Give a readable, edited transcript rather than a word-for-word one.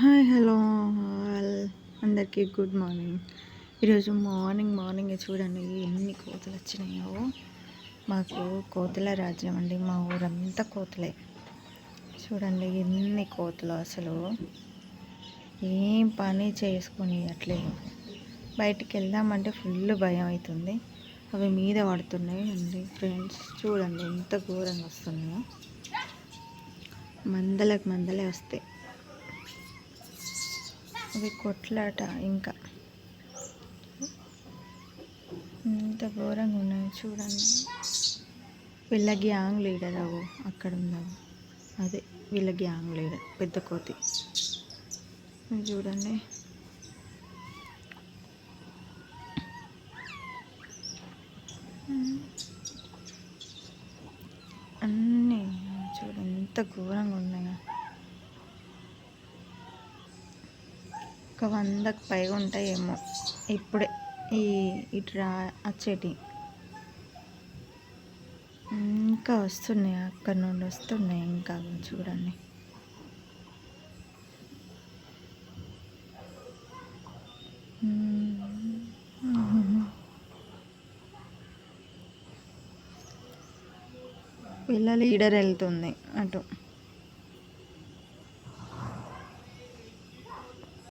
Hi hello all అందరికీ good morning. ఈరోజు morning చూడండి ఎన్ని కోతులు వచ్చినాయో. మాకు కోతుల రాజ్యం అండి, మా ఊరంతా కోతులే. చూడండి ఎన్ని కోతులు, అసలు ఏం పని చేసుకొని అట్లేదు. బయటికి వెళ్దామంటే ఫుల్ భయం అవుతుంది. అవి మీద పడుతున్నాయి అండి ఫ్రెండ్స్. చూడండి ఎంత ఘోరంగా వస్తున్నాయో, మందలే వస్తాయి. అవి కొట్లాట ఇంకా ఇంత ఘోరంగా ఉన్నాయి చూడండి. వీళ్ళ గ్యాంగ్ లీడర్ అక్కడ ఉన్నావు, అదే వీళ్ళ గ్యాంగ్ లీడర్ పెద్ద కోతి. చూడండి అన్నీ చూడండి ఎంత ఘోరంగా ఉన్నాయో. ఒక 100కు పైగా ఉంటాయేమో ఇప్పుడే ఇట్లా వచ్చేటి. ఇంకా వస్తున్నాయి, అక్కడ నుండి వస్తున్నాయి ఇంకా. చూడండి వీళ్ళ లీడర్ వెళ్తుంది అటు.